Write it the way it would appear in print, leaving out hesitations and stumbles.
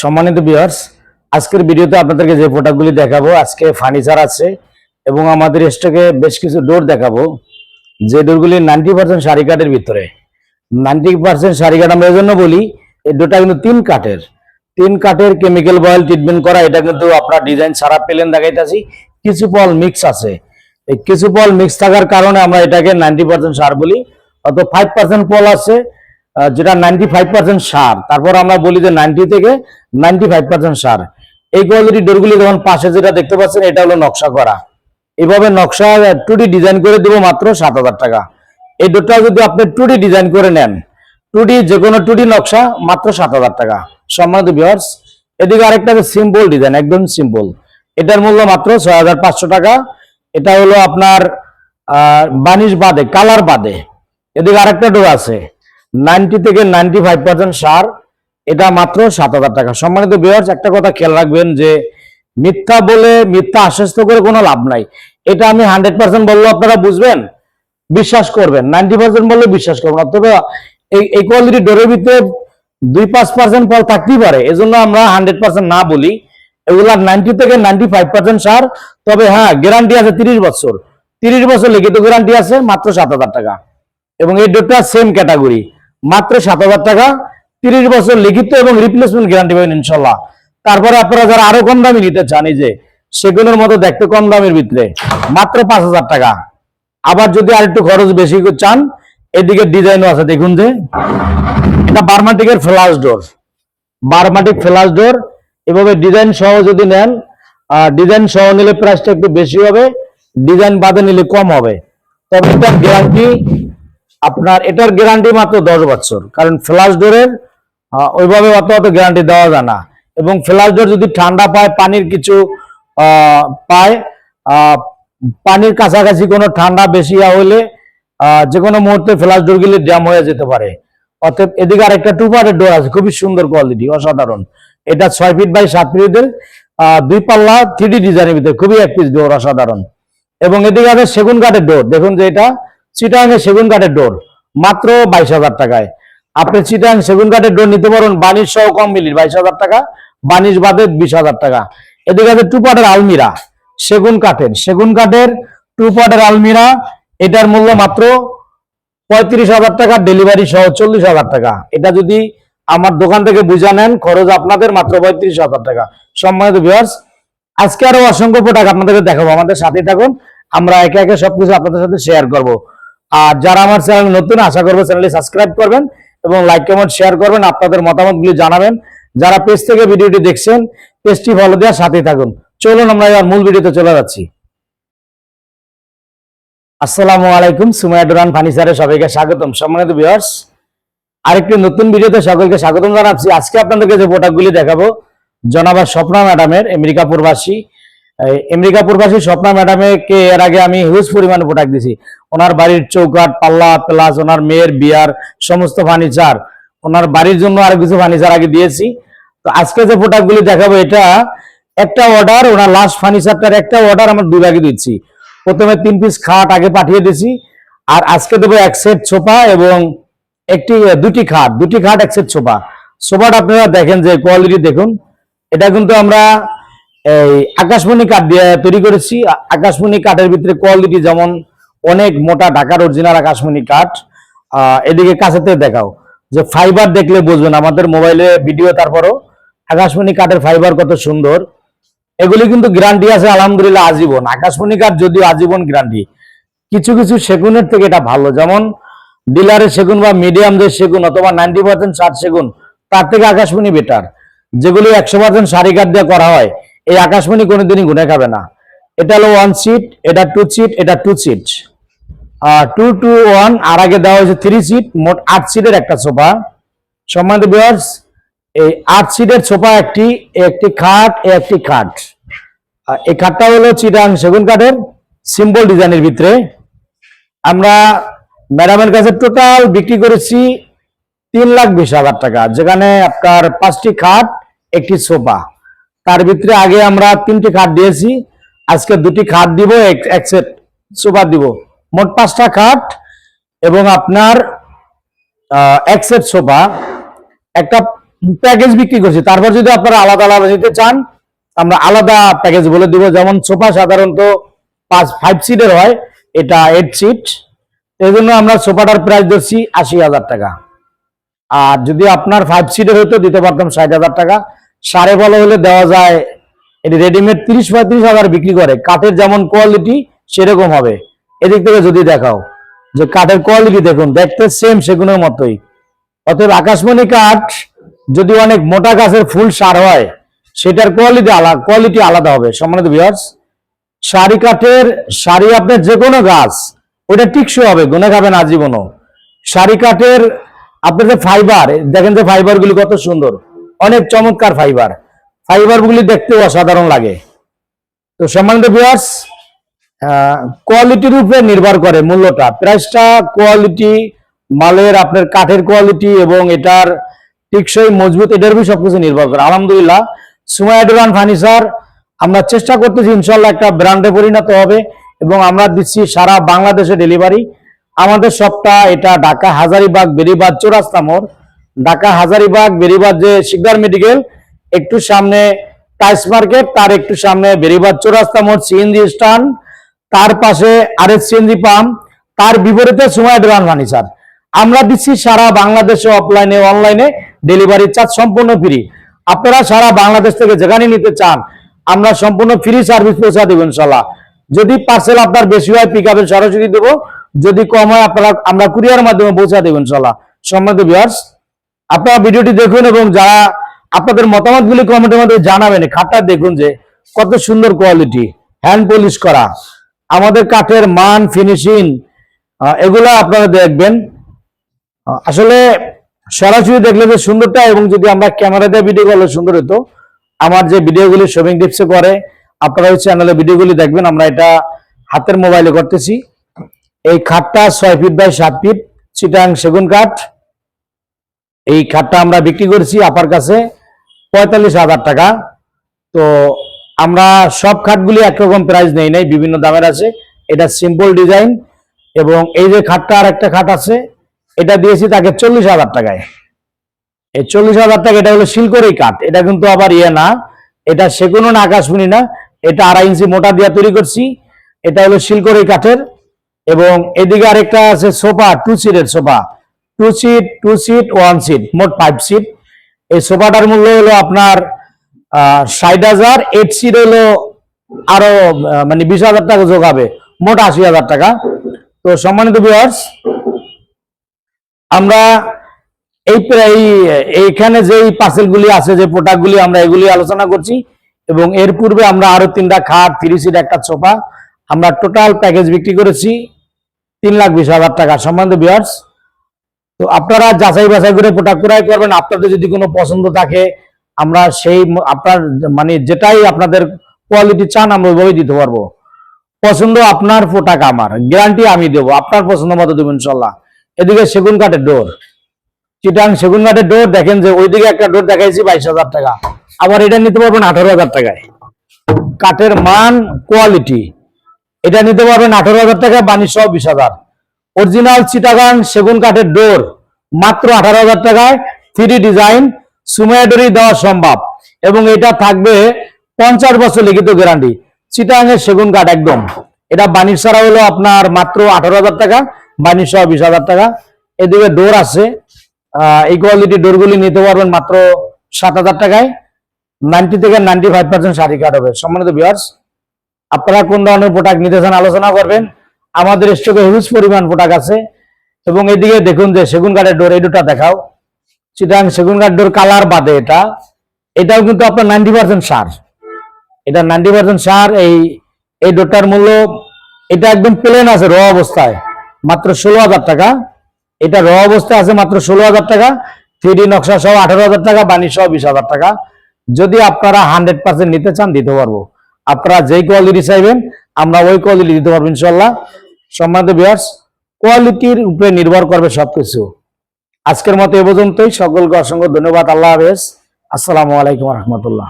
সম্মানিত ভিউয়ার্স, আজকের ভিডিওতে আপনাদেরকে যে প্রোডাক্টগুলি দেখাবো, আজকে ফার্নিচার আছে এবং আমাদের স্টকে বেশ কিছু ডোর দেখাবো, যে ডোরগুলি 90% সারি কাঠের ভিতরে। 90% সারি কাঠ আমরা এই জন্য বলি, এই ডোরটা কিন্তু তিন কাঠের কেমিক্যাল বয়েল ট্রিটমেন্ট করা। এটা কিন্তু আপনার ডিজাইন ছাড়া প্লেন দেখাইতেছি, কিছু পল মিক্স আছে। এই কিছু পল মিক্স থাকার কারণে আমরা এটাকে 90% সার বলি, অত 5% পল আছে যেটা 95% সার। তারপর আমরা বলি যে 90 থেকে 95% সার। এই কোয়ালিটি ডোরগুলি যখন পাশে যেটা দেখতে পাচ্ছেন, এটা হলো নকশা করা। এইভাবে নকশা 2D ডিজাইন করে দেবো মাত্র 7,000 টাকা। এই ডোরটা যদি আপনি 2D ডিজাইন করে নেন, 2D যে কোনো 2D নকশা মাত্র 7,000 টাকা। সম্মানিত ভিউয়ার্স, এদিকে আরেকটা সিম্পল ডিজাইন, একদম সিম্পল, এটার মূল্য মাত্র 6,500 টাকা। এটা হলো আপনার বানিশ বাদে, কালার বাদে। এদিকে আরেকটা ডোর আছে 90 থেকে 95% সার, এটা মাত্র 7,000 টাকা। সম্মানিত ভিউয়ার্স, একটা কথা খেয়াল রাখবেন যে মিথ্যা বলে মিথ্যা আশ্বস্ত করে কোনো লাভ নাই। এটা আমি 100% বললে আপনারা বুঝবেন, বিশ্বাস করবেন, 90% বললে বিশ্বাস করবেন না। তবে এই কোয়ালিটি ডোরের ভিতরে 2-5% ফল থাকতেই পারে, এজন্য আমরা 100% না বলি। এগুলা 90 থেকে 95% সার। তবে হ্যাঁ, গ্যারান্টি আছে 30 বছর। 30 বছর লিখিত গ্যারান্টি আছে, মাত্র 7,000 টাকা। এবং এই ডোরটা সেম ক্যাটাগরি, মাত্র 7,000 টাকা। 30 বছর লিখিত এবং রিপ্লেসমেন্ট গ্যারান্টি পাবেন ইনশাল্লাহ। তারপরে আপনারা যারা আরো কম দামি নিতে চান, এই যে সেগুলোর মতো দেখতে কম দামের ভিতরে, মাত্র 5,000 টাকা। আবার যদি আরেকটু খরচ বেশি চান, এদিকে ডিজাইনও আছে। দেখুন যে এটা বার্মাটিকের ফ্ল্যাশ ডোর, বার্মাটিক ফ্ল্যাশ ডোর। এভাবে ডিজাইন সহ যদি নেন, ডিজাইন সহ নিলে প্রাইসটা একটু বেশি হবে, ডিজাইন বাদে নিলে কম হবে। তবে এটার গ্যারান্টি এটার গ্যারান্টি মাত্র 10 বছর, কারণ ফ্ল্যাশ ডোরের ওইভাবে অত গ্যারান্টি দেওয়া যায় না। এবং ফ্ল্যাশ ডোর যদি ঠান্ডা পায়, পানির কিছু পায়, পানির কাছাকাছি কোনো ঠান্ডা বেশি হলে যে কোনো মুহূর্তে ফ্ল্যাশ ডোরগুলি জ্যাম হয়ে যেতে পারে। অতএব এদিকে আরেকটা 2 পার্টের ডোর আছে, খুবই সুন্দর কোয়ালিটি, অসাধারণ। এটা 6 ফিট বাই 7 ফিটের 2 পাল্লা 3D ডিজাইনের ভিতরে, খুবই এক পিস ডোর, অসাধারণ। এবং এদিকে আছে সেগুন কাঠের ডোর। দেখুন যে এটা চিটাং সেগুন কাঠের ডোর, মাত্র 22,000 টাকায়। আপনি চিটাং সেগুন কাঠের ডোর নিতে পারেন বানিশ সহ কম মিলির 22,000 টাকা, বানিশ বাদে 20,000 টাকা। এদিকে আছে 2 পার্টের আলমিরা, সেগুন কাঠের 2 পার্টের আলমিরা। এটার মূল্য মাত্র 35,000 টাকা, ডেলিভারি সহ 40,000 টাকা। এটা যদি আমার দোকান থেকে বুঝা নেন, খরচ আপনাদের মাত্র 35,000 টাকা। সম্মানিত ভিউয়ার্স, আজকে আরো অসংখ্য প্রোডাক্ট আপনাদেরকে দেখাবো, আমাদের সাথে থাকুন। আমরা একে একে সবকিছু আপনাদের সাথে শেয়ার করব। আর যারা আমার চ্যানেল নতুন, আশা করবো চ্যানেলটি সাবস্ক্রাইব করবেন এবং লাইক কমেন্ট শেয়ার করবেন, আপনাদের মতামতগুলি জানাবেন। যারা পেজ থেকে ভিডিওটি দেখছেন, পেজটি ফলো দেওয়ার সাথে থাকুন। চলুন আমরা এবার মূল ভিডিওতে চলে যাচ্ছি। আসসালামু আলাইকুম, সুমাইয়া ডোরান ফার্নিচারে সবাইকে স্বাগতম। সম্মানিত ভিউয়ার্স, আরেকটি নতুন ভিডিওতে সকলকে স্বাগতম জানাচ্ছি। আজকে আপনাদেরকে যে প্রোডাক্টগুলি দেখাবো, জনাবা স্বপ্না ম্যাডামের, আমেরিকা প্রবাসী স্বপ্না ম্যাডামকে এর আগে আমি হিউজ পরিমাণে প্রোডাক্ট দিয়েছি। ওনার বাড়ির চৌকাঠ, পাল্লা, প্লাস ওনার মেয়ের বিয়ার সমস্ত ফার্নিচার, ওনার বাড়ির জন্য আরো কিছু ফার্নিচার আগে দিয়েছি। তো আজকে যে প্রোডাক্টগুলি দেখাবো, এটা একটা অর্ডার, ওনার লাস্ট ফার্নিচারটার একটা অর্ডার আমরা 2 ভাগে দিচ্ছি। প্রথমে 3 পিস খাট আগে পাঠিয়ে দিয়েছি, আর আজকে দেবো 1 সেট সোফা এবং দুটি খাট 1 সেট সোফা। সোফাটা আপনারা দেখেন যে কোয়ালিটি দেখুন। এটা কিন্তু আমরা এই আকাশমণি কাঠ দিয়ে তৈরি করেছি। আকাশমণি কাঠের ভিতরে কোয়ালিটি যেমন অনেক মোটা, ঢাকার অরিজিনাল আকাশমণি কাঠ। এদিকে কাছেতে দেখাও যে ফাইবার দেখলে বুঝবেন, আমাদের মোবাইলে ভিডিও, তারপরও আকাশমণি কাঠের ফাইবার কত সুন্দর। এগুলি কিন্তু গ্যারান্টি আছে আলহামদুলিল্লাহ আজীবন। আকাশমণি কাঠ যদিও আজীবন গ্যারান্টি, কিছু কিছু সেগুনের থেকে এটা ভালো, যেমন ডিলারের সেগুন বা মিডিয়াম যে সেগুন অথবা 90% সার সেগুন, তার থেকে আকাশমণি বেটার। যেগুলি 100% সারি কাঠ দিয়ে করা হয়, এই আকাশমণি কোনোদিনই গুনে খাবে না। এটা হলো 1 সিট, এটা 2 সিট, এটা 2 সিট, 2 to 1। আর আগে দেওয়া হয়েছে 3 সিট, মোট 8 সিটের একটা সোফা। সম্মানিত ভিউয়ার্স, এই 8 সিটের সোফা একটি খাট, একটি খাট। এই খাটটা হলো চিটাং সেগুন কাঠের সিম্পল ডিজাইনের ভিতরে। আমরা ম্যাডামের কাছে টোটাল বিক্রি করেছি 3,20,000 টাকা, যেখানে আপনার 5টি খাট, একটি সোফা। তার ভিতরে আগে আমরা 3টি খাট দিয়েছি, আজকে 2টি খাট দিব, 1 সেট সোফা দিব। মোট 5টা খাট এবং আপনার 1 সেট সোফা, একটা প্যাকেজ বিক্রি করছি। তারপর যদি আপনারা আলাদা আলাদা নিতে চান আমরা আলাদা প্যাকেজ বলে দিব। যেমন সোফা সাধারণত 5 সিটের হয়, এটা 8 সিট, এই জন্য আমরা সোফাটার প্রাইস ধরছি 80,000 টাকা। আর যদি আপনার 5 সিটের হতো দিতে পারতাম 60,000 টাকা। সাড়ে বলা হলে দেওয়া যায়, এটি রেডিমেড 30-35,000 বিক্রি করে। কাঠের যেমন কোয়ালিটি সেরকম হবে। এদিক থেকে যদি দেখাও যে কাঠের কোয়ালিটি দেখুন, দেখতে সেম সেগুনের মতোই। অতএব আকাশমণি কাঠ যদি অনেক মোটা গাছের ফুল সার হয় সেটার কোয়ালিটি আলাদা হবে। সম্মানিত ভিউয়ার্স, সারি কাঠের সারি আপনার যে কোনো গাছ ওটা টিকসই হবে, গুনে খাবেন আজীবনও। সারি কাঠের আপনার যে ফাইবার দেখেন, যে ফাইবার গুলি কত সুন্দর, অনেক চমৎকার ফাইবার গুলি দেখতে অসাধারণ লাগে। তো সম্মানিত ভিউয়ার্স, কোয়ালিটির উপরে নির্ভর করে মূল্যটা, প্রাইসটা কোয়ালিটি, মালের আপনার কাঠের কোয়ালিটি এবং এটার টিকসই মজবুত, এটার উপর সবকিছু নির্ভর করে। আলহামদুলিল্লাহ সুমাইয়া ডোর ফার্নিচার আমরা চেষ্টা করতেছি ইনশাল্লাহ একটা ব্র্যান্ডে পরিণত হবে এবং আমরা দিচ্ছি সারা বাংলাদেশে ডেলিভারি। আমাদের শপটা এটা ঢাকা হাজারীবাগ বেরিবাদ চৌরাস্তা মোড়, ঢাকা হাজারীবাগ বেরিবাদ যে শিকদার মেডিকেল একটু সামনে টাইস মার্কেট, তার একটু সামনে বেরিবাদ চৌরাস্তা মোড় সিএনজি স্ট্যান্ড, তার পাশে আরএস সিএনজি পাম্প, তার বিপরীতে সুমাইয়া ডোর ফার্নিচার। আমরা দিচ্ছি সারা বাংলাদেশে অফলাইনে অনলাইনে ডেলিভারি চার্জ সম্পূর্ণ ফ্রি। আপনারা সারা বাংলাদেশ থেকে যেখানে নিতে চান আমরা সম্পূর্ণ ফ্রি সার্ভিস পৌঁছা দেব ইনশাল্লাহ। যদি পার্সেল আপনার বেশি হয় পিকআপে সরাসরি দেবো, যদি কম হয় আমরা কুরিয়ার মাধ্যমে পৌঁছা দেব ইনশাল্লাহ। সম্মানিত ভিউয়ার্স, আপনারা ভিডিওটি দেখুন এবং যারা আপনাদের মতামতগুলি কমেন্টের মধ্যে জানাবেন। খাটটা দেখুন যে কত সুন্দর কোয়ালিটি, হ্যান্ড পলিশ করা, আমাদের কাঠের মান ফিনিশিং এগুলা আপনারা দেখবেন। আসলে সরাসরি দেখলে যে সুন্দরটা, এবং যদি আমরা ক্যামেরাতে ভিডিও করলে সুন্দর হতো। আমার যে ভিডিওগুলি শপিং টিপসে করে আপনারা ওই চ্যানেলে ভিডিওগুলি দেখবেন। আমরা এটা হাতের মোবাইলে করতেছি। এই খাটটা 6 ফিট বাই 7 ফিট চিটাং সেগুন কাঠ। এই খাটটা আমরা বিক্রি করেছি আপার কাছে 45,000 টাকা। তো আমরা সব খাটগুলি একরকম প্রাইস নেই নাই, বিভিন্ন দামের আছে। এটা সিম্পল ডিজাইন, এবং এই যে খাটটা আর একটা খাট আছে এটা দিয়েছি তাকে 40,000 টাকায়। এই 40,000 টাকা, এটা হলো শিলকড়ি কাঠ, এটা কিন্তু আবার না, এটা সেগুনও না আকাশমণি না, এটা 2.5 ইঞ্চি মোটা দিয়ে তৈরি করছি। এটা হলো শিলকড়ি কাঠের। এবং এদিকে আরেকটা আছে সোফা, 2 সিটের সোফা, 2 সিট 1 সিট, মোট 5 সিট। এই সোফাটার মূল্য হলো আপনার 60,000, 8 সিট হলো আরো মানে 20,000 টাকা যোগ হবে, মোট 80,000 টাকা। তো সম্মানিত ভিউয়ার্স, আমরা এইখানে যে পার্সেলগুলি আছে, যে প্রোডাক্টগুলি আমরা এগুলি আলোচনা করছি, এবং এর পূর্বে আমরা আরো 3টা খাট, 3 সিট, একটা সোফা, আমরা টোটাল প্যাকেজ বিক্রি করেছি 3,20,000 টাকা। সম্মানিত ভিউয়ার্স, তো আপনারা যাচাই বাছাই করে প্রোডাক্ট ক্রয় করবেন। আপনাদের যদি কোনো পছন্দ থাকে আমরা সেই আপনার মানে যেটাই আপনাদের কোয়ালিটি চান আমরা ওইভাবেই দিতে পারবো। পছন্দ আপনার, প্রোডাক্ট আমার, গ্যারান্টি আমি দেবো, আপনার পছন্দ মতো দেবো ইনশাল্লাহ। এদিকে সেগুন কাঠের ডোর, চিটাং সেগুন কাঠের ডোর দেখেন, যে ওইদিকে একটা ডোর দেখাইছি 22,000 টাকা, আবার এটা নিতে পারবেন 18,000 টাকায়। কাঠের মান কোয়ালিটি, এটা নিতে পারবেন 18,000 টাকা, বাণিজ্য সহ 20,000। অরিজিনাল চিটাগাং সেগুন কাঠের ডোর মাত্র 18,000 টাকায়, 3D ডিজাইন, সুমাইয়া ডোরই দেওয়া সম্ভব, এবং এটা থাকবে 50 বছর লিখিত গ্যারান্টি। চিটাং এর সেগুন কাঠ একদম, এটা বাণিজ্য ছাড়া হলো আপনার মাত্র 18,000 টাকা, বাণিজ্য সহ 20,000 টাকা। এদিকে ডোর আছে, এই কোয়ালিটি ডোরগুলি নিতে পারবেন মাত্র 7,000 টাকায়। 90 থেকে 95% শাড়ি কাঠ হবে। সম্মানিত ভিউয়ার্স, আপনারা কোন ধরনের প্রোডাক্ট নিতে চান আলোচনা করবেন। আমাদের স্টকে হিউজ পরিমাণ প্রোডাক্ট আছে। এবং এদিকে দেখুন যে সেগুন কাঠের ডোর, এই দুটা দেখাও, চিটাং সেগুন কাঠ ডোর কালার বাদে এটাও কিন্তু আপনার 90% সার, এটা 90% সার। এই ডোরটার মূল্য, এটা একদম প্লেন আছে র অবস্থায়, মাত্র 16,000 টাকা। এটা র অবস্থায় আছে মাত্র 16,000 টাকা, 3D নকশা সহ 18,000 টাকা, বাণিজ্য সহ 20,000 টাকা। যদি আপনারা 100% নিতে চান দিতে পারবো। আপনারা যেই কোয়ালিটি চাইবেন আমরা ওই কোয়ালিটি দিতে পারবো ইনশাল্লাহ। সম্মানিত ভিউয়ার্স, কোয়ালিটির উপরে নির্ভর করবে সবকিছু। আজকের মতো এ পর্যন্তই। সকলকে অসংখ্য ধন্যবাদ। আল্লাহ হাফেজ। আসসালামু আলাইকুম রহমতুল্লাহ।